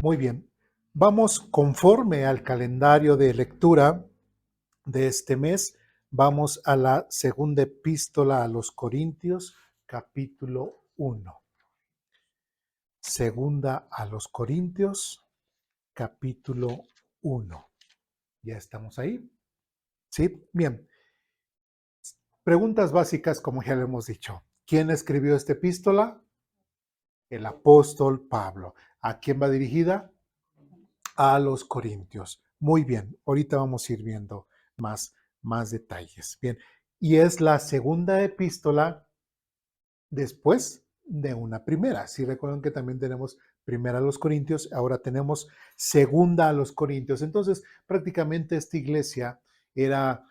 Muy bien. Vamos conforme al calendario de lectura de este mes. Vamos a la segunda epístola a los Corintios, capítulo 1. Segunda a los Corintios, capítulo 1. ¿Ya estamos ahí? Sí, bien. Preguntas básicas, como ya lo hemos dicho. ¿Quién escribió esta epístola? El apóstol Pablo. ¿A quién va dirigida? A los Corintios. Muy bien, ahorita vamos a ir viendo más detalles. Bien, y es la segunda epístola después de una primera. Si recuerdan que también tenemos primera a los Corintios, ahora tenemos segunda a los Corintios. Entonces, prácticamente esta iglesia era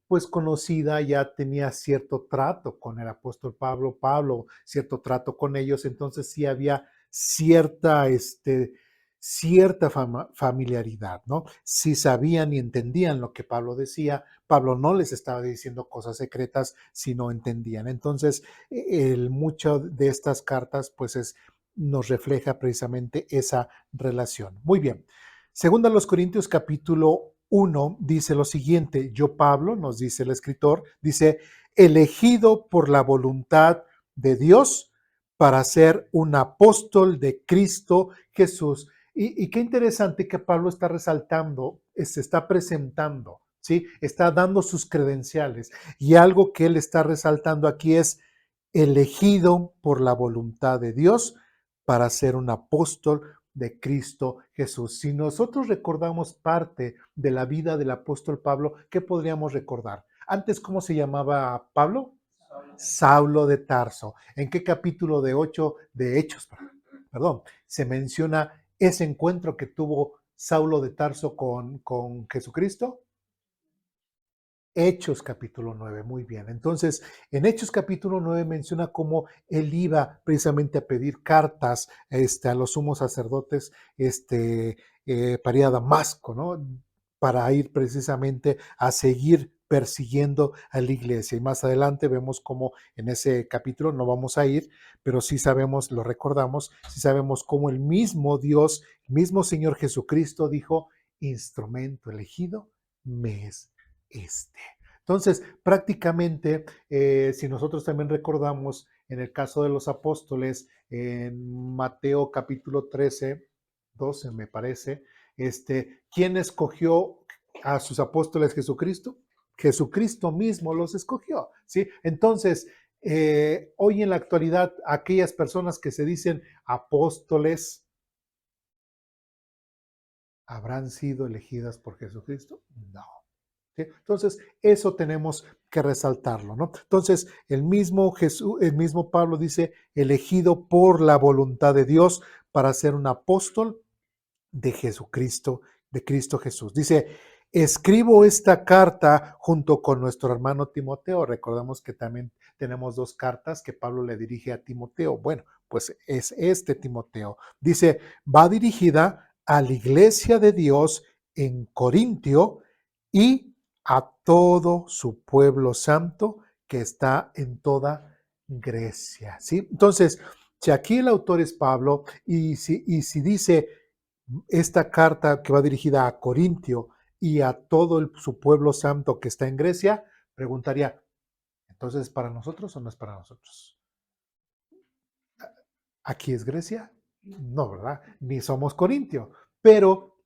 pues conocida, ya tenía cierto trato con el apóstol Pablo, cierto trato con ellos, entonces sí había cierta familiaridad, ¿no? Sí sabían y entendían lo que Pablo decía. Pablo no les estaba diciendo cosas secretas, sino entendían. Entonces, mucho de estas cartas, pues nos refleja precisamente esa relación. Muy bien. Segunda a los Corintios capítulo 1 dice lo siguiente: yo Pablo, nos dice el escritor, dice, elegido por la voluntad de Dios para ser un apóstol de Cristo Jesús. Y qué interesante que Pablo está resaltando, se está presentando, ¿sí? Está dando sus credenciales. Y algo que él está resaltando aquí es elegido por la voluntad de Dios para ser un apóstol de Cristo Jesús. Si nosotros recordamos parte de la vida del apóstol Pablo, ¿qué podríamos recordar? Antes, ¿cómo se llamaba Pablo? Saulo de Tarso. ¿En qué capítulo de 8 de Hechos, perdón, se menciona ese encuentro que tuvo Saulo de Tarso con Jesucristo? Hechos capítulo 9, muy bien. Entonces, en Hechos capítulo 9 menciona cómo él iba precisamente a pedir cartas a los sumos sacerdotes para ir a Damasco, ¿no? Para ir precisamente a seguir persiguiendo a la iglesia. Y más adelante vemos cómo en ese capítulo no vamos a ir, pero sí sabemos, lo recordamos, sí sabemos cómo el mismo Dios, el mismo Señor Jesucristo dijo, instrumento elegido me es este. Entonces, prácticamente, si nosotros también recordamos en el caso de los apóstoles, en Mateo capítulo 13, 12 me parece, ¿quién escogió a sus apóstoles? Jesucristo. Jesucristo mismo los escogió, ¿sí? Entonces, hoy en la actualidad, aquellas personas que se dicen apóstoles, ¿habrán sido elegidas por Jesucristo? No. ¿Sí? Entonces, eso tenemos que resaltarlo, ¿no? Entonces, el mismo Pablo dice, elegido por la voluntad de Dios para ser un apóstol de Jesucristo, de Cristo Jesús. Dice, escribo esta carta junto con nuestro hermano Timoteo. Recordamos que también tenemos dos cartas que Pablo le dirige a Timoteo. Bueno, pues es Timoteo. Dice, va dirigida a la iglesia de Dios en Corintio y a todo su pueblo santo que está en toda Grecia. ¿Sí? Entonces, si aquí el autor es Pablo y si dice esta carta que va dirigida a Corintio y a todo su pueblo santo que está en Grecia, preguntaría, ¿entonces es para nosotros o no es para nosotros? ¿Aquí es Grecia? No, ¿verdad? Ni somos Corintio, pero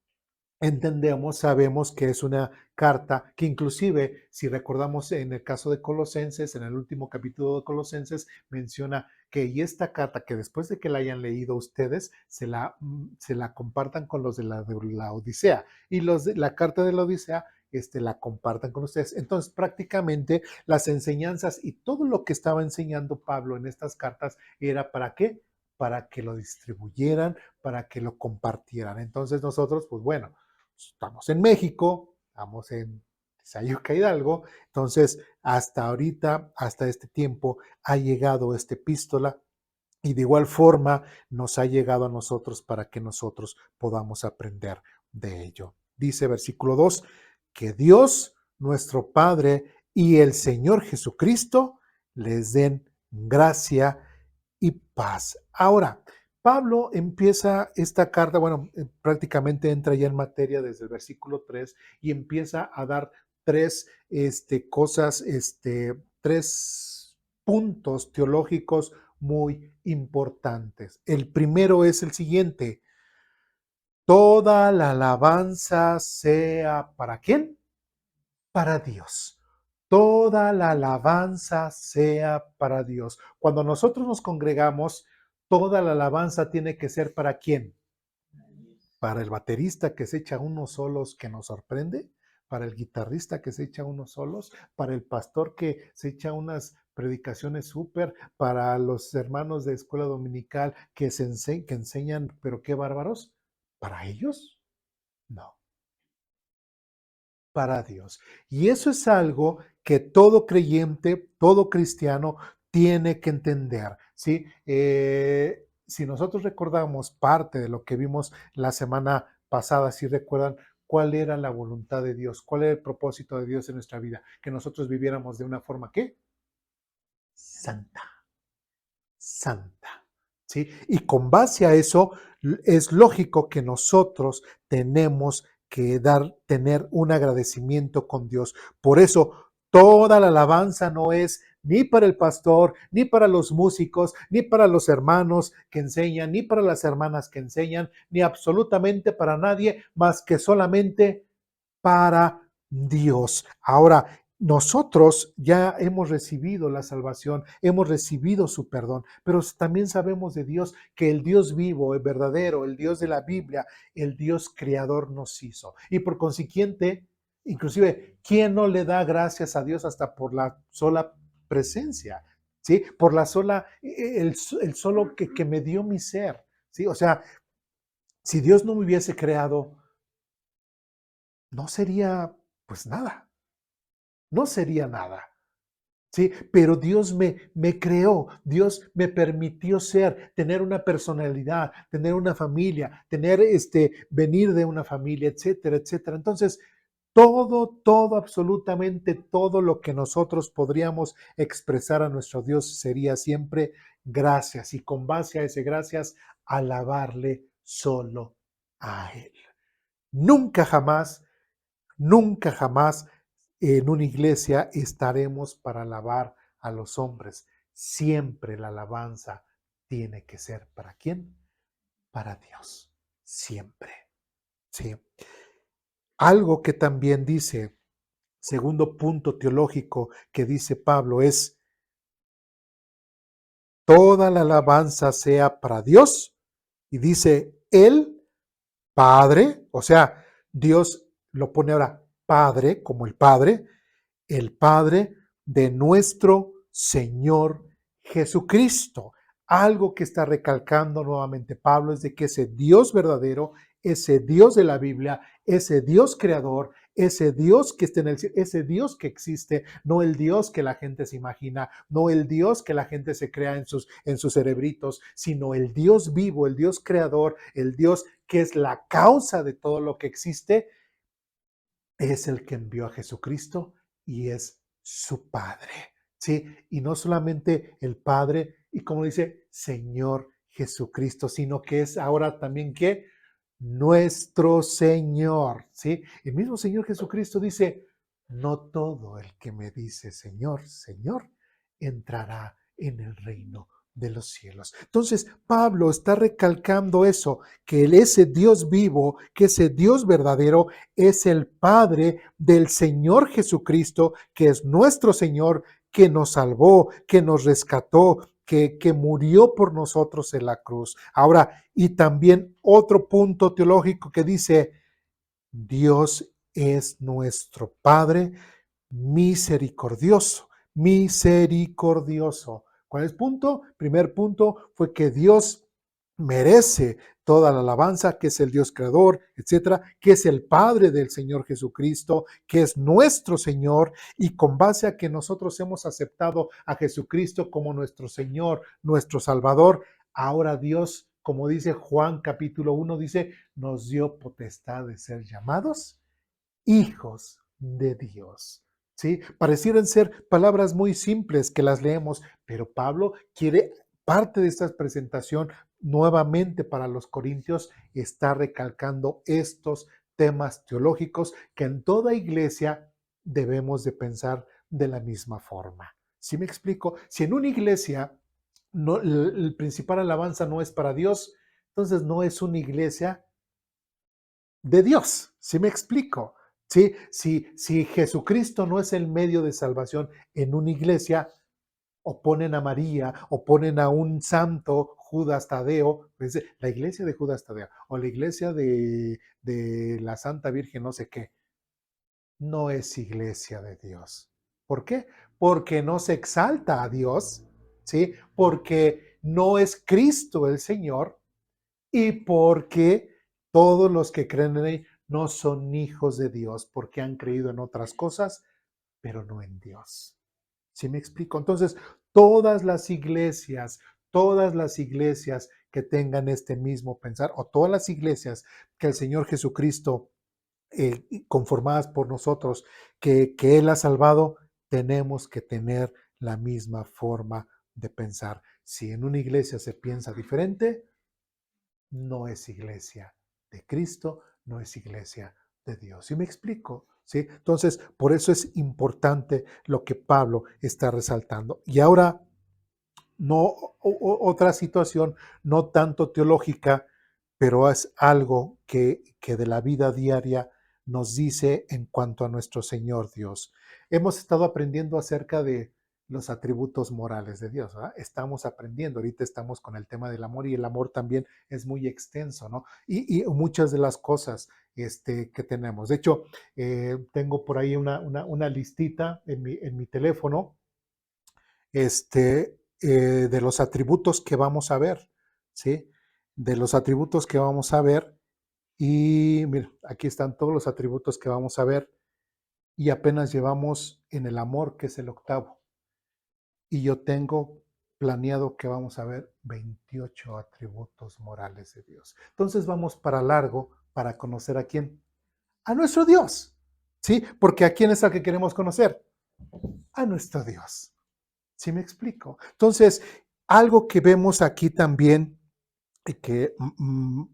entendemos, sabemos que es una carta que inclusive, si recordamos en el caso de Colosenses, en el último capítulo de Colosenses, menciona que y esta carta, que después de que la hayan leído ustedes, se la compartan con los de la Odisea. Y los de la carta de la Odisea la compartan con ustedes. Entonces, prácticamente las enseñanzas y todo lo que estaba enseñando Pablo en estas cartas era ¿para qué? Para que lo distribuyeran, para que lo compartieran. Entonces nosotros, pues bueno, estamos en México, estamos en Sayuca Hidalgo, entonces hasta ahorita, hasta este tiempo, ha llegado esta epístola y de igual forma nos ha llegado a nosotros para que nosotros podamos aprender de ello. Dice versículo 2, que Dios, nuestro Padre y el Señor Jesucristo les den gracia y paz. Ahora, Pablo empieza esta carta, bueno, prácticamente entra ya en materia desde el versículo 3 y empieza a dar tres cosas, tres puntos teológicos muy importantes. El primero es el siguiente: toda la alabanza sea ¿para quién? Para Dios. Toda la alabanza sea para Dios. Cuando nosotros nos congregamos, toda la alabanza tiene que ser ¿para quién? Para el baterista que se echa unos solos que nos sorprende, para el guitarrista que se echa unos solos, para el pastor que se echa unas predicaciones súper, para los hermanos de escuela dominical que enseñan, pero qué bárbaros, ¿para ellos? No, para Dios. Y eso es algo que todo creyente, todo cristiano tiene que entender, ¿sí? Si nosotros recordamos parte de lo que vimos la semana pasada, si recuerdan cuál era la voluntad de Dios, cuál era el propósito de Dios en nuestra vida, que nosotros viviéramos de una forma, ¿qué? Santa, santa, ¿sí? Y con base a eso, es lógico que nosotros tenemos que tener un agradecimiento con Dios. Por eso, toda la alabanza no es ni para el pastor, ni para los músicos, ni para los hermanos que enseñan, ni para las hermanas que enseñan, ni absolutamente para nadie más que solamente para Dios. Ahora, nosotros ya hemos recibido la salvación, hemos recibido su perdón, pero también sabemos de Dios que el Dios vivo, el verdadero, el Dios de la Biblia, el Dios creador nos hizo. Y por consiguiente, inclusive, ¿quién no le da gracias a Dios hasta por la sola presencia? ¿Sí? Por la sola, el solo que me dio mi ser. ¿Sí? O sea, si Dios no me hubiese creado, no sería pues nada, no sería nada. Sí, pero Dios me creó, Dios me permitió ser, tener una personalidad, tener una familia, tener venir de una familia, etcétera, etcétera. Entonces, todo, absolutamente todo lo que nosotros podríamos expresar a nuestro Dios sería siempre gracias y con base a ese gracias, alabarle solo a Él. Nunca jamás, nunca jamás en una iglesia estaremos para alabar a los hombres. Siempre la alabanza tiene que ser ¿para quién? Para Dios. Siempre. Sí. Algo que también dice, segundo punto teológico que dice Pablo es: toda la alabanza sea para Dios. Y dice el Padre, o sea, Dios lo pone ahora Padre, como el Padre de nuestro Señor Jesucristo. Algo que está recalcando nuevamente Pablo es de que ese Dios verdadero, ese Dios de la Biblia, ese Dios creador, ese Dios que está en el cielo, ese Dios que existe, no el Dios que la gente se imagina, no el Dios que la gente se crea en sus cerebritos, sino el Dios vivo, el Dios creador, el Dios que es la causa de todo lo que existe, es el que envió a Jesucristo y es su Padre, ¿sí? Y no solamente el Padre, y como dice, Señor Jesucristo, sino que es ahora también que nuestro Señor, ¿sí? El mismo Señor Jesucristo dice: no todo el que me dice Señor, Señor, entrará en el reino de los cielos. Entonces, Pablo está recalcando eso, que ese Dios vivo, que ese Dios verdadero es el Padre del Señor Jesucristo, que es nuestro Señor, que nos salvó, que nos rescató, que murió por nosotros en la cruz. Ahora, y también otro punto teológico que dice: Dios es nuestro Padre misericordioso, misericordioso. ¿Cuál es el punto? Primer punto fue que Dios merece toda la alabanza, que es el Dios creador, etcétera, que es el Padre del Señor Jesucristo, que es nuestro Señor, y con base a que nosotros hemos aceptado a Jesucristo como nuestro Señor, nuestro Salvador, ahora Dios, como dice Juan capítulo 1, dice, nos dio potestad de ser llamados hijos de Dios. ¿Sí? Parecieran ser palabras muy simples que las leemos, pero Pablo quiere parte de esta presentación nuevamente para los corintios está recalcando estos temas teológicos que en toda iglesia debemos de pensar de la misma forma. ¿Sí me explico? Si en una iglesia no, el principal alabanza no es para Dios, entonces no es una iglesia de Dios. ¿Sí me explico? ¿Sí? Si Jesucristo no es el medio de salvación en una iglesia, o ponen a María, o ponen a un santo, Judas Tadeo, la iglesia de Judas Tadeo, o la iglesia de la Santa Virgen, no sé qué, no es iglesia de Dios. ¿Por qué? Porque no se exalta a Dios, ¿sí? Porque no es Cristo el Señor y porque todos los que creen en él no son hijos de Dios, porque han creído en otras cosas, pero no en Dios. ¿Sí me explico? Entonces, todas las iglesias que tengan este mismo pensar, o todas las iglesias que el Señor Jesucristo, conformadas por nosotros, que Él ha salvado, tenemos que tener la misma forma de pensar. Si en una iglesia se piensa diferente, no es iglesia de Cristo, no es iglesia de Dios. ¿Sí me explico? ¿Sí? Entonces, por eso es importante lo que Pablo está resaltando. Y ahora, no, otra situación, no tanto teológica, pero es algo que de la vida diaria nos dice en cuanto a nuestro Señor Dios. Hemos estado aprendiendo acerca de los atributos morales de Dios, ¿verdad? Estamos aprendiendo, ahorita estamos con el tema del amor y el amor también es muy extenso, ¿no? Y muchas de las cosas que tenemos. De hecho, tengo por ahí una listita en mi teléfono de los atributos que vamos a ver, ¿sí? De los atributos que vamos a ver. Y mira, aquí están todos los atributos que vamos a ver y apenas llevamos en el amor, que es el octavo. Y yo tengo planeado que vamos a ver 28 atributos morales de Dios. Entonces vamos para largo para conocer a quién. A nuestro Dios, ¿sí? Porque ¿a quién es al que queremos conocer? A nuestro Dios. ¿Sí me explico? Entonces, algo que vemos aquí también y que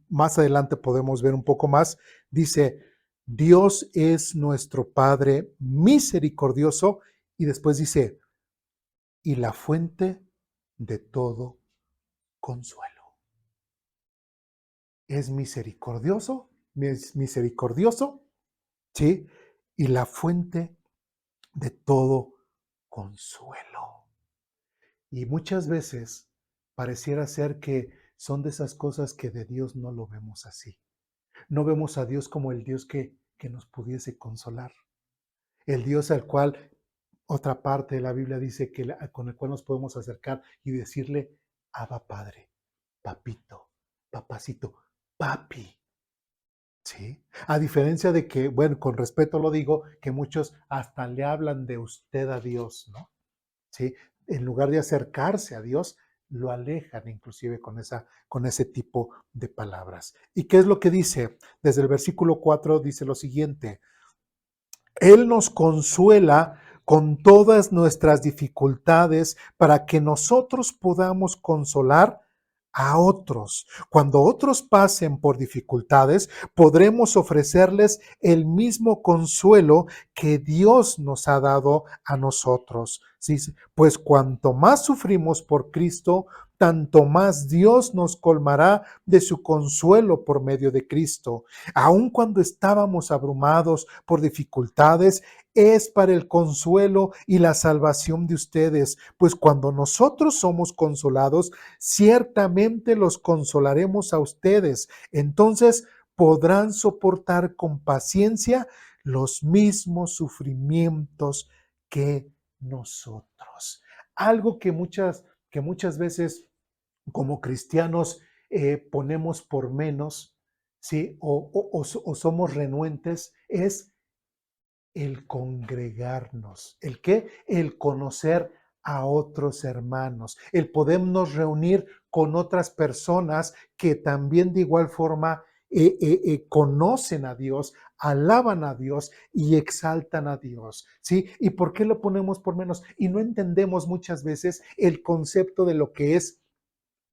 más adelante podemos ver un poco más, dice, Dios es nuestro Padre misericordioso y después dice, y la fuente de todo consuelo. Es misericordioso, ¿sí? Y la fuente de todo consuelo. Y muchas veces pareciera ser que son de esas cosas que de Dios no lo vemos así. No vemos a Dios como el Dios que nos pudiese consolar. El Dios al cual otra parte de la Biblia dice que con el cual nos podemos acercar y decirle, Abba Padre, Papito, Papacito, Papi. ¿Sí? A diferencia de que, bueno, con respeto lo digo, que muchos hasta le hablan de usted a Dios, ¿no? ¿Sí? En lugar de acercarse a Dios, lo alejan inclusive con ese tipo de palabras. ¿Y qué es lo que dice? Desde el versículo 4 dice lo siguiente, Él nos consuela con todas nuestras dificultades para que nosotros podamos consolar a otros. Cuando otros pasen por dificultades, podremos ofrecerles el mismo consuelo que Dios nos ha dado a nosotros. ¿Sí? Pues cuanto más sufrimos por Cristo, tanto más Dios nos colmará de su consuelo por medio de Cristo. Aun cuando estábamos abrumados por dificultades, es para el consuelo y la salvación de ustedes, pues cuando nosotros somos consolados, ciertamente los consolaremos a ustedes. Entonces podrán soportar con paciencia los mismos sufrimientos que nosotros. Algo que muchas veces como cristianos ponemos por menos, ¿sí? O somos renuentes, es el congregarnos. ¿El qué? El conocer a otros hermanos, el podernos reunir con otras personas que también de igual forma conocen a Dios, alaban a Dios y exaltan a Dios, ¿sí? ¿Y por qué lo ponemos por menos? Y no entendemos muchas veces el concepto de lo que es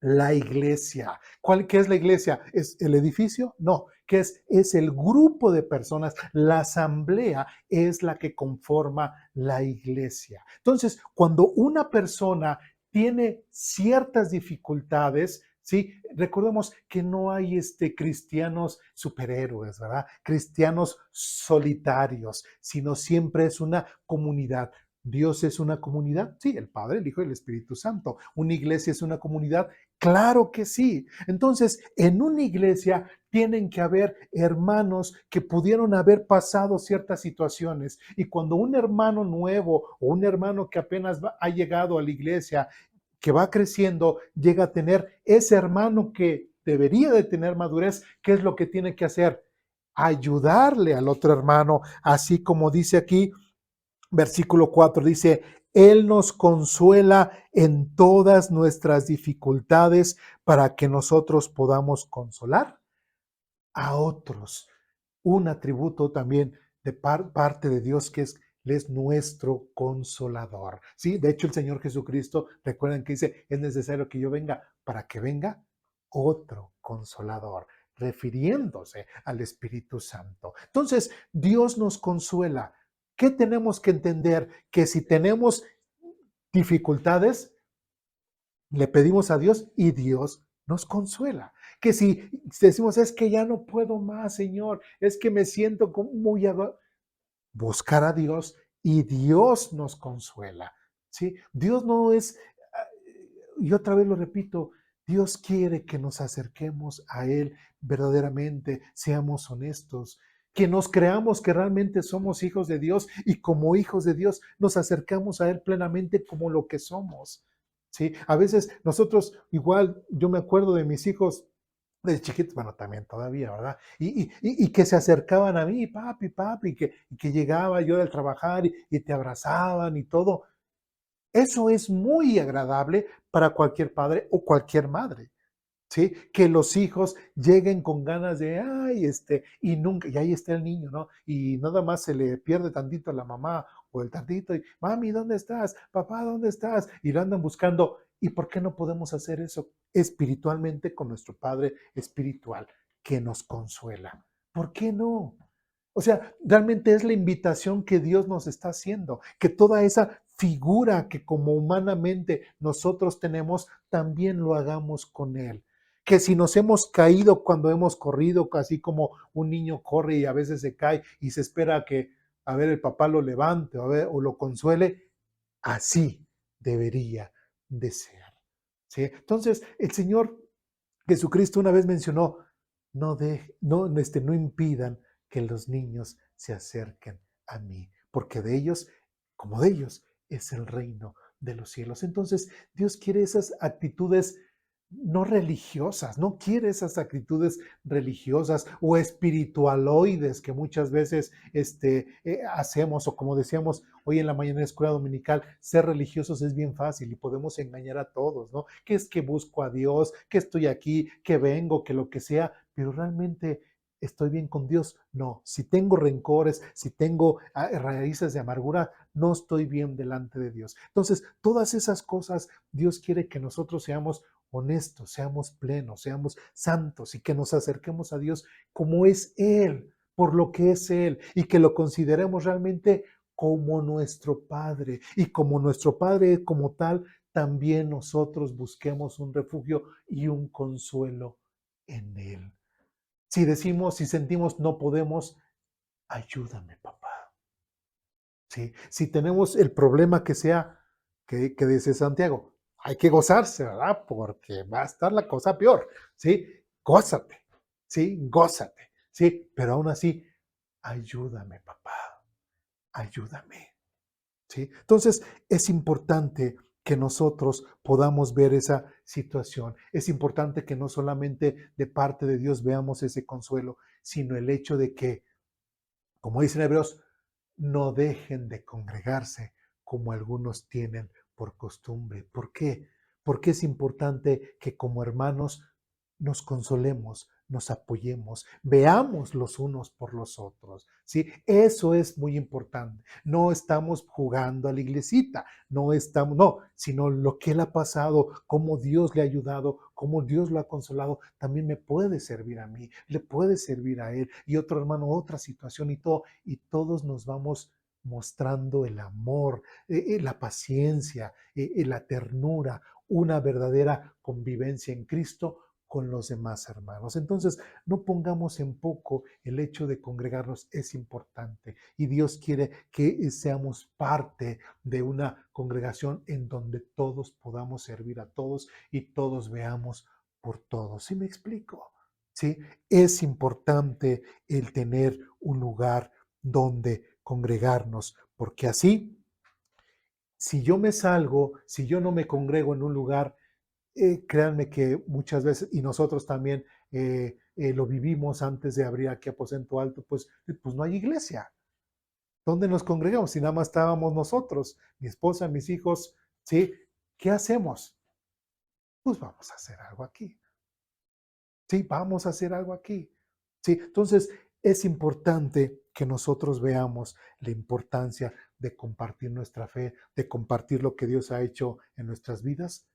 La iglesia. ¿Qué es la iglesia? ¿Es el edificio? No. ¿Qué es? Es el grupo de personas. La asamblea es la que conforma la iglesia. Entonces, cuando una persona tiene ciertas dificultades, ¿sí? Recordemos que no hay cristianos superhéroes, ¿verdad? Cristianos solitarios, sino siempre es una comunidad. Dios es una comunidad, sí, el Padre, el Hijo y el Espíritu Santo. Una iglesia es una comunidad, claro que sí. Entonces, en una iglesia tienen que haber hermanos que pudieron haber pasado ciertas situaciones. Y cuando un hermano nuevo o un hermano que apenas ha llegado a la iglesia, que va creciendo, llega a tener ese hermano que debería de tener madurez, ¿qué es lo que tiene que hacer? Ayudarle al otro hermano, así como dice aquí, versículo 4 dice, Él nos consuela en todas nuestras dificultades para que nosotros podamos consolar a otros. Un atributo también de parte de Dios que es, Él es nuestro consolador. ¿Sí? De hecho, el Señor Jesucristo, recuerden que dice, es necesario que yo venga para que venga otro consolador, refiriéndose al Espíritu Santo. Entonces, Dios nos consuela. ¿Qué tenemos que entender? Que si tenemos dificultades, le pedimos a Dios y Dios nos consuela. Que si decimos, es que ya no puedo más, Señor, es que me siento muy buscar a Dios y Dios nos consuela. ¿Sí? Dios no es, y otra vez lo repito, Dios quiere que nos acerquemos a Él verdaderamente, seamos honestos, que nos creamos que realmente somos hijos de Dios y como hijos de Dios nos acercamos a Él plenamente como lo que somos. ¿Sí? A veces nosotros, igual, yo me acuerdo de mis hijos de chiquitos, bueno, también todavía, ¿verdad? Y que se acercaban a mí, papi, papi, que llegaba yo del trabajar y te abrazaban y todo. Eso es muy agradable para cualquier padre o cualquier madre. ¿Sí? Que los hijos lleguen con ganas de, ay, y nunca, y ahí está el niño, ¿no? Y nada más se le pierde tantito a la mamá o el tantito, y, mami, ¿dónde estás? Papá, ¿dónde estás? Y lo andan buscando. ¿Y por qué no podemos hacer eso espiritualmente con nuestro Padre espiritual que nos consuela? ¿Por qué no? O sea, realmente es la invitación que Dios nos está haciendo, que toda esa figura que como humanamente nosotros tenemos, también lo hagamos con Él. Que si nos hemos caído cuando hemos corrido, así como un niño corre y a veces se cae y se espera que, a ver, el papá lo levante o lo consuele, así debería de ser. ¿Sí? Entonces, el Señor Jesucristo una vez mencionó, no impidan que los niños se acerquen a mí, porque de ellos, como de ellos, es el reino de los cielos. Entonces, Dios quiere esas actitudes no religiosas, no quiere esas actitudes religiosas o espiritualoides que muchas veces hacemos, o como decíamos hoy en la mañana en la escuela dominical, ser religiosos es bien fácil y podemos engañar a todos, ¿no? Que es que busco a Dios, que estoy aquí, que vengo, que lo que sea, pero realmente estoy bien con Dios. No, si tengo rencores, si tengo raíces de amargura, no estoy bien delante de Dios. Entonces, todas esas cosas, Dios quiere que nosotros seamos honestos, seamos plenos, seamos santos y que nos acerquemos a Dios como es Él, por lo que es Él, y que lo consideremos realmente como nuestro Padre. Y como nuestro Padre como tal, también nosotros busquemos un refugio y un consuelo en Él. Si decimos, si sentimos no podemos, ayúdame, papá. ¿Sí? Si tenemos el problema que sea, que dice Santiago, hay que gozarse, ¿verdad? Porque va a estar la cosa peor, ¿sí? Gózate, ¿sí? Gózate, ¿sí? Pero aún así, ayúdame, papá, ayúdame, ¿sí? Entonces, es importante que nosotros podamos ver esa situación. Es importante que no solamente de parte de Dios veamos ese consuelo, sino el hecho de que, como dicen Hebreos, no dejen de congregarse como algunos tienen por costumbre. ¿Por qué? Porque es importante que como hermanos nos consolemos, nos apoyemos, veamos los unos por los otros, ¿sí? Eso es muy importante. No estamos jugando a la iglesita, no, sino lo que él ha pasado, cómo Dios le ha ayudado, cómo Dios lo ha consolado, también me puede servir a mí, le puede servir a él, y otro hermano, otra situación y todos nos vamos mostrando el amor, la paciencia, la ternura, una verdadera convivencia en Cristo con los demás hermanos. Entonces, no pongamos en poco el hecho de congregarnos, es importante y Dios quiere que seamos parte de una congregación en donde todos podamos servir a todos y todos veamos por todos. ¿Sí me explico? ¿Sí? Es importante el tener un lugar donde congregarnos, porque así, si yo me salgo, si yo no me congrego en un lugar, créanme que muchas veces, y nosotros también lo vivimos antes de abrir aquí Aposento Alto, pues no hay iglesia. ¿Dónde nos congregamos? Si nada más estábamos nosotros, mi esposa, mis hijos, ¿sí? ¿Qué hacemos? Pues vamos a hacer algo aquí. Sí, vamos a hacer algo aquí. Sí, entonces es importante que nosotros veamos la importancia de compartir nuestra fe, de compartir lo que Dios ha hecho en nuestras vidas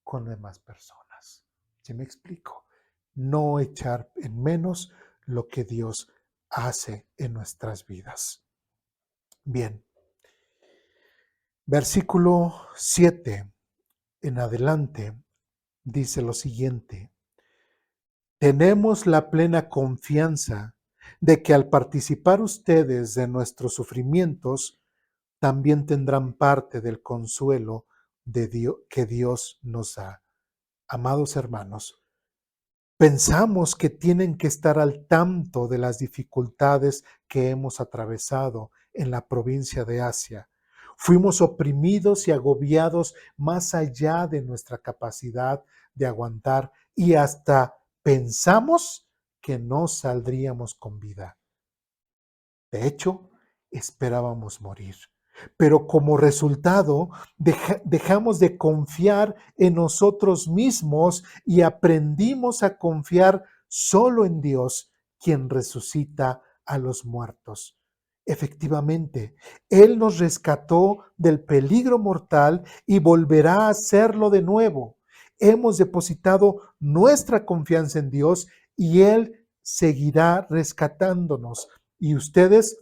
con demás personas. ¿Sí me explico? No echar en menos lo que Dios hace en nuestras vidas. Bien, versículo 7 en adelante dice lo siguiente: tenemos la plena confianza de que al participar ustedes de nuestros sufrimientos, también tendrán parte del consuelo de Dios, que Dios nos da. Amados hermanos, pensamos que tienen que estar al tanto de las dificultades que hemos atravesado en la provincia de Asia. Fuimos oprimidos y agobiados más allá de nuestra capacidad de aguantar y hasta pensamos que no saldríamos con vida. De hecho, esperábamos morir. Pero como resultado, dejamos de confiar en nosotros mismos y aprendimos a confiar solo en Dios, quien resucita a los muertos. Efectivamente, Él nos rescató del peligro mortal y volverá a hacerlo de nuevo. Hemos depositado nuestra confianza en Dios y Él seguirá rescatándonos. Y ustedes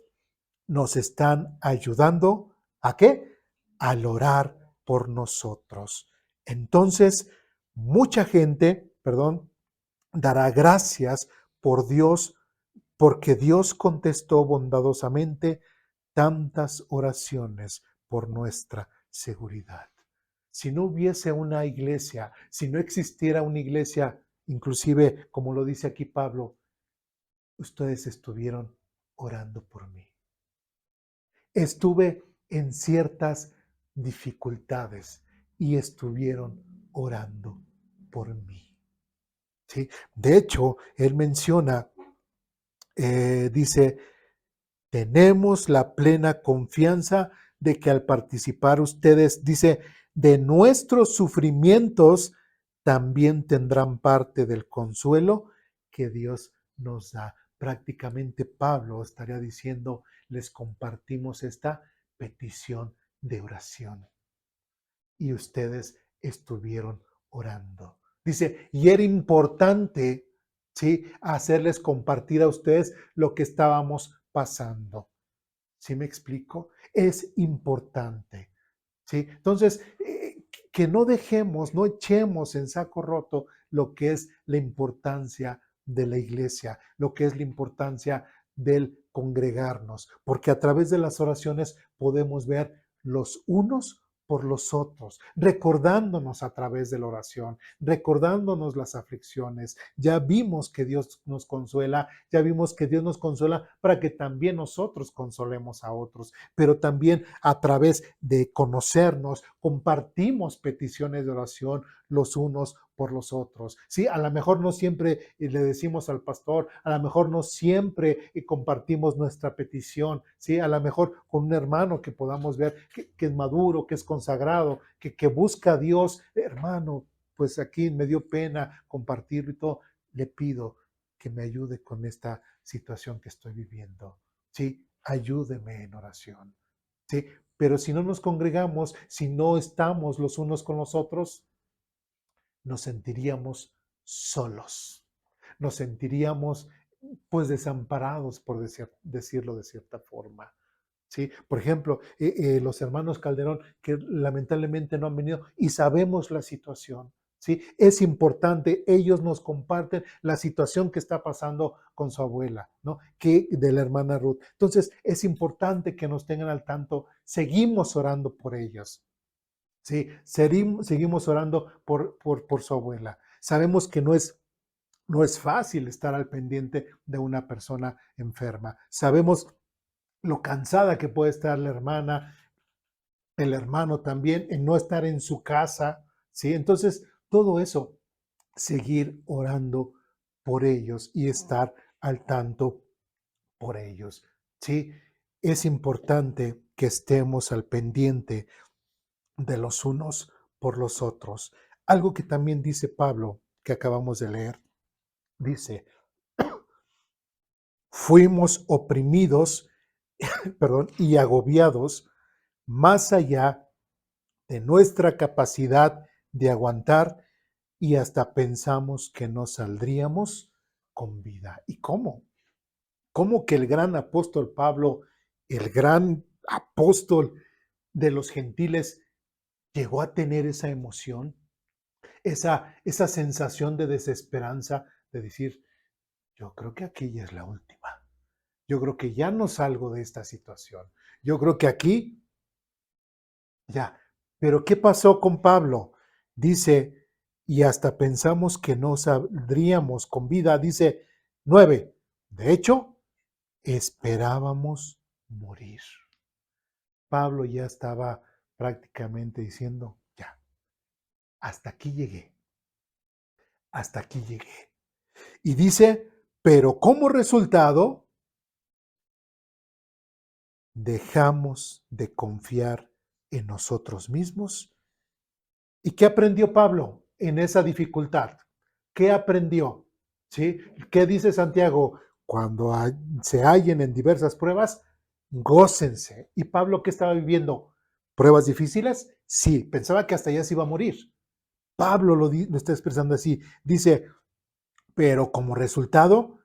nos están ayudando ¿a qué? Al orar por nosotros. Entonces, mucha gente, dará gracias por Dios, porque Dios contestó bondadosamente tantas oraciones por nuestra seguridad. Si no hubiese una iglesia, si no existiera una iglesia, inclusive como lo dice aquí Pablo, ustedes estuvieron orando por mí. Estuve en ciertas dificultades y estuvieron orando por mí. ¿Sí? De hecho, él menciona, dice, tenemos la plena confianza de que al participar ustedes, dice, de nuestros sufrimientos, también tendrán parte del consuelo que Dios nos da. Prácticamente Pablo estaría diciendo, les compartimos esta petición de oración y ustedes estuvieron orando. Dice, y era importante, ¿sí?, hacerles compartir a ustedes lo que estábamos pasando. ¿Sí me explico? Es importante, ¿sí? Entonces, que no dejemos, no echemos en saco roto lo que es la importancia de la iglesia, lo que es la importancia del congregarnos, porque a través de las oraciones podemos ver los unos por los otros, recordándonos a través de la oración, recordándonos las aflicciones. Ya vimos que Dios nos consuela, ya vimos que Dios nos consuela para que también nosotros consolemos a otros, pero también a través de conocernos, compartimos peticiones de oración los unos por los otros. Sí, a lo mejor no siempre le decimos al pastor, a lo mejor no siempre compartimos nuestra petición, sí, a lo mejor con un hermano que podamos ver que es maduro, que es consagrado, que busca a Dios, hermano, pues aquí me dio pena compartirlo y todo, le pido que me ayude con esta situación que estoy viviendo. Sí, ayúdeme en oración. Sí, pero si no nos congregamos, si no estamos los unos con los otros, nos sentiríamos solos, nos sentiríamos pues desamparados, por decirlo de cierta forma. ¿Sí? Por ejemplo, los hermanos Calderón, que lamentablemente no han venido y sabemos la situación. ¿Sí? Es importante, ellos nos comparten la situación que está pasando con su abuela, ¿no? Que de la hermana Ruth. Entonces, es importante que nos tengan al tanto, seguimos orando por ellos. Sí, seguimos orando por su abuela. Sabemos que no es fácil estar al pendiente de una persona enferma. Sabemos lo cansada que puede estar la hermana, el hermano también, en no estar en su casa, ¿sí? Entonces, todo eso, seguir orando por ellos y estar al tanto por ellos, ¿sí? Es importante que estemos al pendiente de los unos por los otros. Algo que también dice Pablo, que acabamos de leer, dice, fuimos oprimidos, perdón, y agobiados más allá de nuestra capacidad de aguantar y hasta pensamos que no saldríamos con vida. ¿Y cómo? ¿Cómo que el gran apóstol Pablo, el gran apóstol de los gentiles, llegó a tener esa emoción? Esa sensación de desesperanza, de decir, yo creo que aquí ya es la última. Yo creo que ya no salgo de esta situación. Yo creo que aquí ya. Pero ¿qué pasó con Pablo? Dice, y hasta pensamos que no saldríamos con vida. Dice 9. De hecho, esperábamos morir. Pablo ya estaba prácticamente diciendo, ya, hasta aquí llegué, hasta aquí llegué. Y dice, pero como resultado, dejamos de confiar en nosotros mismos. ¿Y qué aprendió Pablo en esa dificultad? ¿Qué aprendió? ¿Sí? ¿Qué dice Santiago? Cuando se hallen en diversas pruebas, gócense. ¿Y Pablo qué estaba viviendo? ¿Pruebas difíciles? Sí, pensaba que hasta allá se iba a morir. Pablo lo está expresando así. Dice, pero como resultado,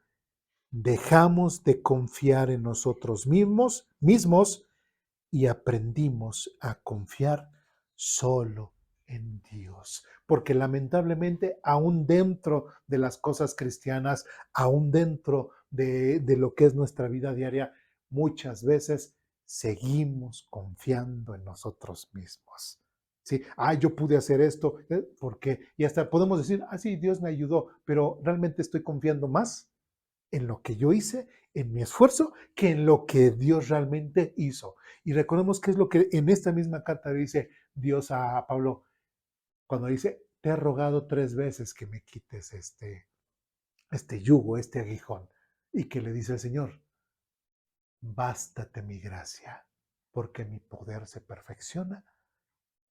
dejamos de confiar en nosotros mismos y aprendimos a confiar solo en Dios. Porque lamentablemente, aún dentro de las cosas cristianas, aún dentro de lo que es nuestra vida diaria, muchas veces seguimos confiando en nosotros mismos. Sí, yo pude hacer esto, porque, y hasta podemos decir, sí, Dios me ayudó, pero realmente estoy confiando más en lo que yo hice, en mi esfuerzo, que en lo que Dios realmente hizo. Y recordemos que es lo que en esta misma carta dice Dios a Pablo, cuando dice, te he rogado 3 veces que me quites este yugo, este aguijón. Y que le dice el Señor, bástate mi gracia, porque mi poder se perfecciona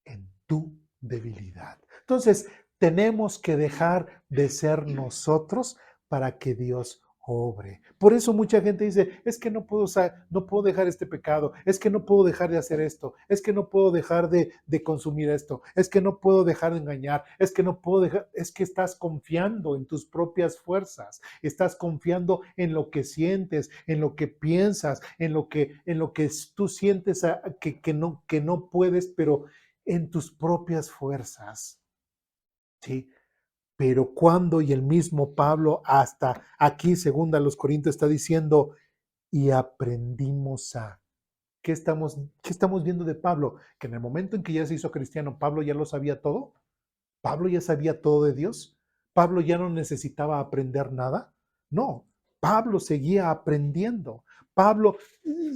en tu debilidad. Entonces, tenemos que dejar de ser nosotros para que Dios obre. Por eso mucha gente dice, es que no puedo dejar este pecado, es que no puedo dejar de hacer esto, es que no puedo dejar de consumir esto, es que no puedo dejar de engañar, es que no puedo dejar, es que estás confiando en tus propias fuerzas, estás confiando en lo que sientes, en lo que piensas, en lo que tú sientes que no puedes, pero en tus propias fuerzas, ¿sí? Pero cuando, y el mismo Pablo hasta aquí, segunda a los Corintios, está diciendo, y aprendimos a, qué estamos viendo de Pablo? Que en el momento en que ya se hizo cristiano, Pablo ya lo sabía todo, Pablo ya sabía todo de Dios, Pablo ya no necesitaba aprender nada, no, Pablo seguía aprendiendo, Pablo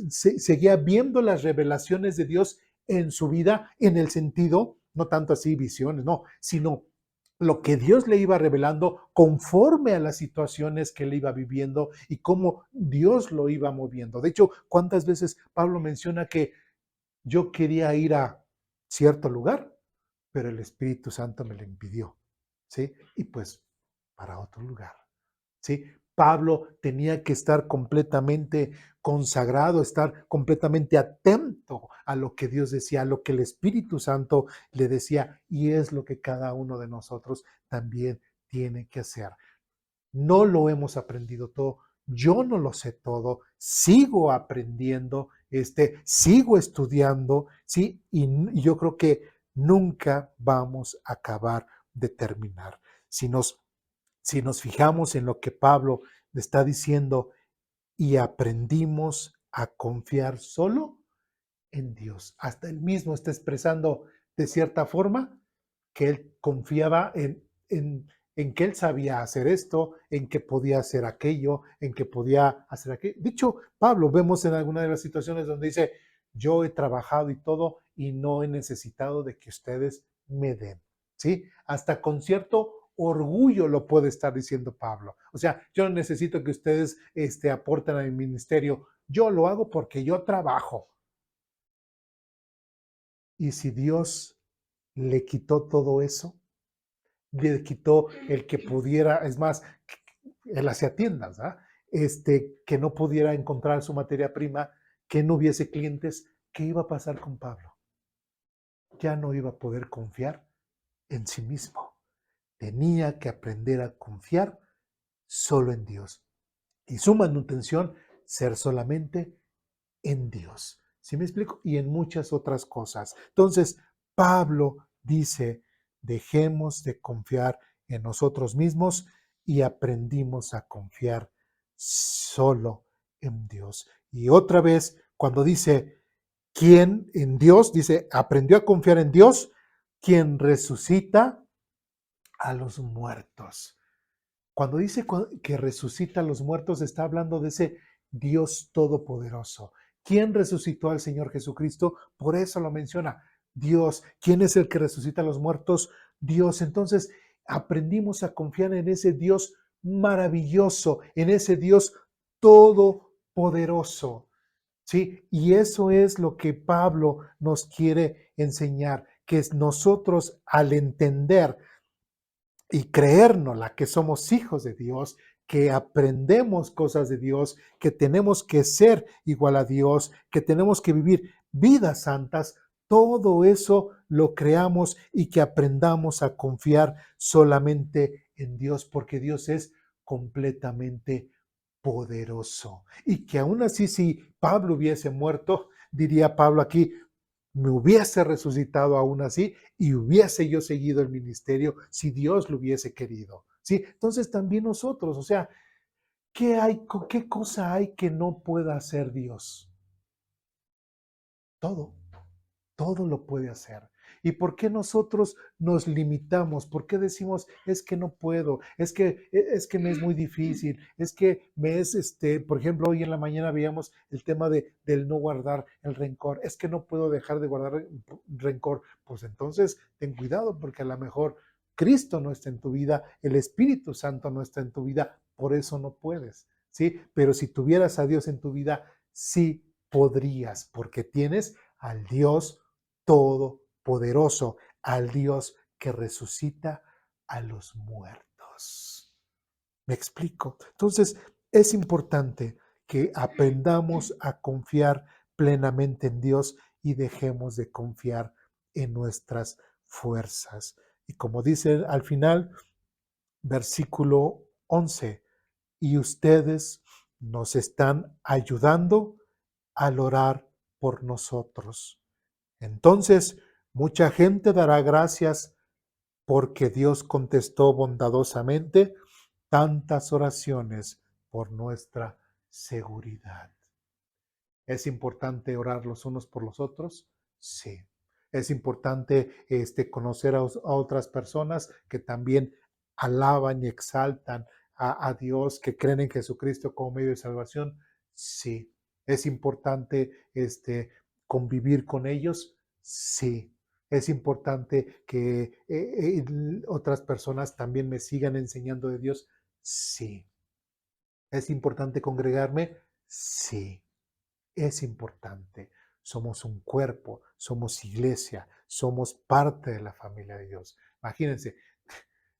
seguía viendo las revelaciones de Dios en su vida, en el sentido, no tanto así visiones, no, sino lo que Dios le iba revelando conforme a las situaciones que él iba viviendo y cómo Dios lo iba moviendo. De hecho, ¿cuántas veces Pablo menciona que yo quería ir a cierto lugar, pero el Espíritu Santo me lo impidió? ¿Sí? Y pues para otro lugar. ¿Sí? Pablo tenía que estar completamente consagrado, estar completamente atento a lo que Dios decía, a lo que el Espíritu Santo le decía, y es lo que cada uno de nosotros también tiene que hacer. No lo hemos aprendido todo, yo no lo sé todo, sigo aprendiendo, sigo estudiando, ¿sí? Y yo creo que nunca vamos a acabar de terminar. Si nos, si nos fijamos en lo que Pablo está diciendo y aprendimos a confiar solo en Dios. Hasta él mismo está expresando de cierta forma que él confiaba en que él sabía hacer esto, en que podía hacer aquello, en que podía hacer aquello. Dicho Pablo, vemos en alguna de las situaciones donde dice, yo he trabajado y todo y no he necesitado de que ustedes me den, ¿sí? Hasta con cierto orgullo lo puede estar diciendo Pablo. O sea, yo no necesito que ustedes aporten a mi ministerio, yo lo hago porque yo trabajo. Y si Dios le quitó todo eso, le quitó el que pudiera, es más, él hacía tiendas, ¿verdad? Que no pudiera encontrar su materia prima, que no hubiese clientes, ¿qué iba a pasar con Pablo? Ya no iba a poder confiar en sí mismo. Tenía que aprender a confiar solo en Dios. Y su manutención ser solamente en Dios. ¿Sí me explico? Y en muchas otras cosas. Entonces, Pablo dice, dejemos de confiar en nosotros mismos y aprendimos a confiar solo en Dios. Y otra vez, cuando dice, ¿quién en Dios? Dice, aprendió a confiar en Dios, quien resucita a los muertos. Cuando dice que resucita a los muertos, está hablando de ese Dios todopoderoso. ¿Quién resucitó al Señor Jesucristo? Por eso lo menciona. Dios. ¿Quién es el que resucita a los muertos? Dios. Entonces, aprendimos a confiar en ese Dios maravilloso, en ese Dios todopoderoso. ¿Sí? Y eso es lo que Pablo nos quiere enseñar, que nosotros al entender y creérnosla que somos hijos de Dios, que aprendemos cosas de Dios, que tenemos que ser igual a Dios, que tenemos que vivir vidas santas, todo eso lo creamos y que aprendamos a confiar solamente en Dios, porque Dios es completamente poderoso. Y que aún así, si Pablo hubiese muerto, diría Pablo aquí, me hubiese resucitado aún así y hubiese yo seguido el ministerio si Dios lo hubiese querido. ¿Sí? Entonces también nosotros, o sea, qué cosa hay que no pueda hacer Dios? Todo. Todo lo puede hacer. ¿Y por qué nosotros nos limitamos? ¿Por qué decimos, es que no puedo, es que me es muy difícil, es que me es, por ejemplo, hoy en la mañana veíamos el tema del no guardar el rencor, es que no puedo dejar de guardar rencor? Pues entonces ten cuidado porque a lo mejor Cristo no está en tu vida, el Espíritu Santo no está en tu vida, por eso no puedes, ¿sí? Pero si tuvieras a Dios en tu vida, sí podrías, porque tienes al Dios todopoderoso, al Dios que resucita a los muertos. ¿Me explico? Entonces, es importante que aprendamos a confiar plenamente en Dios y dejemos de confiar en nuestras fuerzas. Y como dice al final, versículo 11, y ustedes nos están ayudando al orar por nosotros. Entonces, mucha gente dará gracias porque Dios contestó bondadosamente tantas oraciones por nuestra seguridad. ¿Es importante orar los unos por los otros? Sí. Es importante conocer a otras personas que también alaban y exaltan a Dios, que creen en Jesucristo como medio de salvación. Sí. Es importante convivir con ellos. Sí. Es importante que otras personas también me sigan enseñando de Dios. Sí. ¿Es importante congregarme? Sí. Es importante. Somos un cuerpo, somos iglesia, somos parte de la familia de Dios. Imagínense,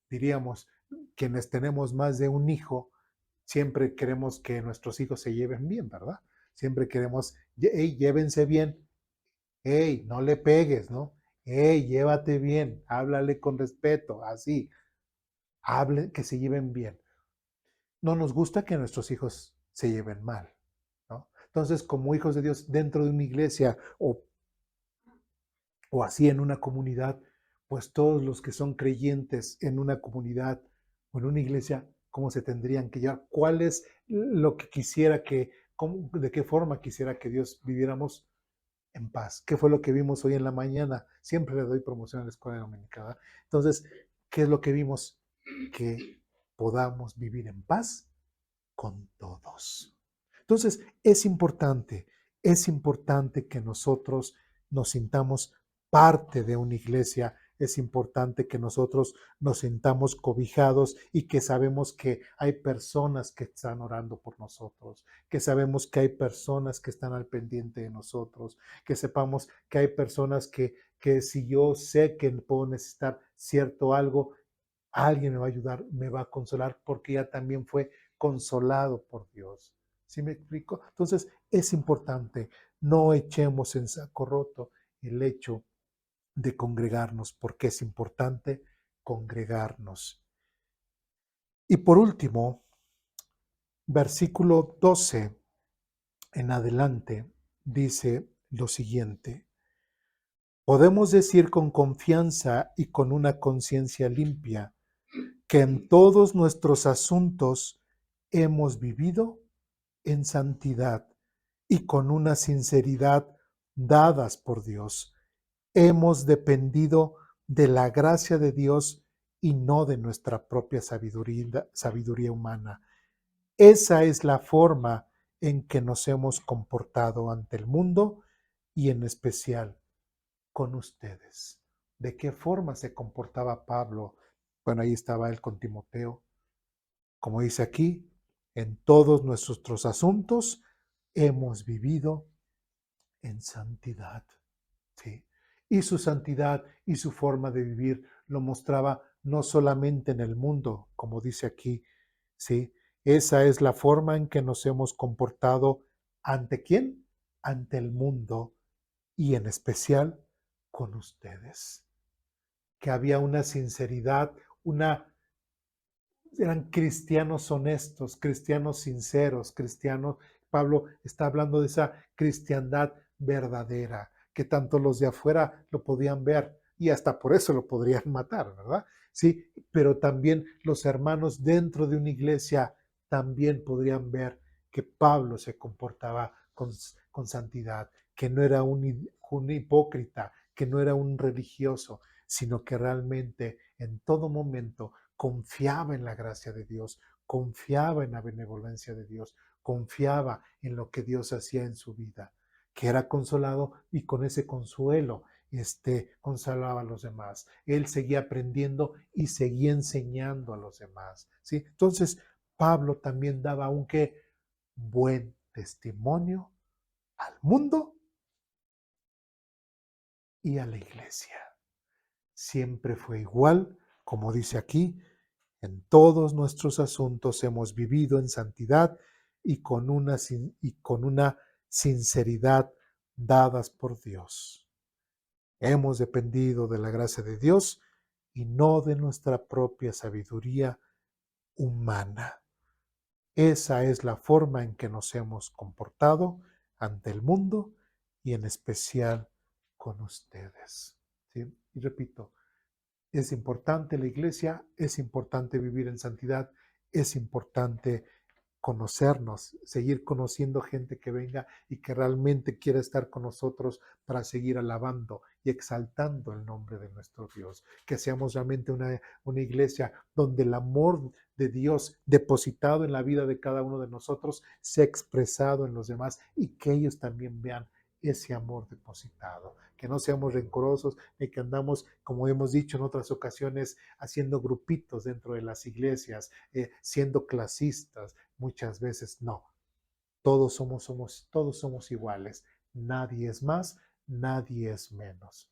diríamos, quienes tenemos más de un hijo, siempre queremos que nuestros hijos se lleven bien, ¿verdad? Siempre queremos, hey, llévense bien, hey, no le pegues, ¿no? Hey, llévate bien, háblale con respeto, así, hable, que se lleven bien. No nos gusta que nuestros hijos se lleven mal, ¿no? Entonces, como hijos de Dios dentro de una iglesia o así en una comunidad, pues todos los que son creyentes en una comunidad o en una iglesia, ¿cómo se tendrían que llevar? ¿Cuál es lo que quisiera que, de qué forma quisiera que Dios viviéramos en paz? ¿Qué fue lo que vimos hoy en la mañana? Siempre le doy promoción a la escuela dominical. Entonces, ¿qué es lo que vimos? Que podamos vivir en paz con todos. Entonces, es importante que nosotros nos sintamos parte de una iglesia, es importante que nosotros nos sintamos cobijados y que sabemos que hay personas que están orando por nosotros, que sabemos que hay personas que están al pendiente de nosotros, que sepamos que hay personas que si yo sé que puedo necesitar cierto algo, alguien me va a ayudar, me va a consolar porque ya también fue consolado por Dios. ¿Sí me explico? Entonces es importante, no echemos en saco roto el hecho de congregarnos, porque es importante congregarnos. Y por último, versículo 12 en adelante dice lo siguiente: podemos decir con confianza y con una conciencia limpia que en todos nuestros asuntos hemos vivido en santidad y con una sinceridad dadas por Dios. Hemos dependido de la gracia de Dios y no de nuestra propia sabiduría humana. Esa es la forma en que nos hemos comportado ante el mundo y en especial con ustedes. ¿De qué forma se comportaba Pablo? Bueno, ahí estaba él con Timoteo. Como dice aquí, en todos nuestros asuntos hemos vivido en santidad. ¿Sí? Y su santidad y su forma de vivir lo mostraba no solamente en el mundo, como dice aquí, ¿sí? Esa es la forma en que nos hemos comportado ante quién, ante el mundo y en especial con ustedes. Que había una sinceridad, eran cristianos honestos, cristianos sinceros, cristianos. Pablo está hablando de esa cristiandad verdadera, que tanto los de afuera lo podían ver y hasta por eso lo podrían matar, ¿verdad? Sí, pero también los hermanos dentro de una iglesia también podrían ver que Pablo se comportaba con santidad, que no era un hipócrita, que no era un religioso, sino que realmente en todo momento confiaba en la gracia de Dios, confiaba en la benevolencia de Dios, confiaba en lo que Dios hacía en su vida, que era consolado y con ese consuelo consolaba a los demás. Él seguía aprendiendo y seguía enseñando a los demás. ¿Sí? Entonces, Pablo también daba un buen testimonio al mundo y a la iglesia. Siempre fue igual, como dice aquí, en todos nuestros asuntos hemos vivido en santidad y con una sinceridad dadas por Dios. Hemos dependido de la gracia de Dios y no de nuestra propia sabiduría humana. Esa es la forma en que nos hemos comportado ante el mundo y en especial con ustedes. ¿Sí? Y repito, es importante la iglesia, es importante vivir en santidad, es importante conocernos, seguir conociendo gente que venga y que realmente quiera estar con nosotros para seguir alabando y exaltando el nombre de nuestro Dios. Que seamos realmente una iglesia donde el amor de Dios depositado en la vida de cada uno de nosotros sea expresado en los demás y que ellos también vean ese amor depositado, que no seamos rencorosos ni que andamos, como hemos dicho en otras ocasiones, haciendo grupitos dentro de las iglesias, siendo clasistas. Muchas veces no. Todos somos iguales. Nadie es más, nadie es menos.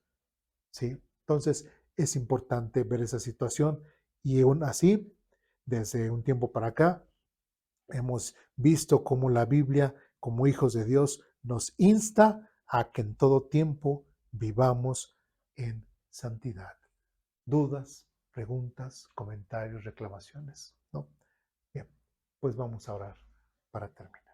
¿Sí? Entonces es importante ver esa situación y aún así, desde un tiempo para acá, Hemos visto cómo la Biblia, como hijos de Dios, nos insta a que en todo tiempo vivamos en santidad. ¿Dudas, preguntas, comentarios, reclamaciones? ¿No? Bien, pues vamos a orar para terminar.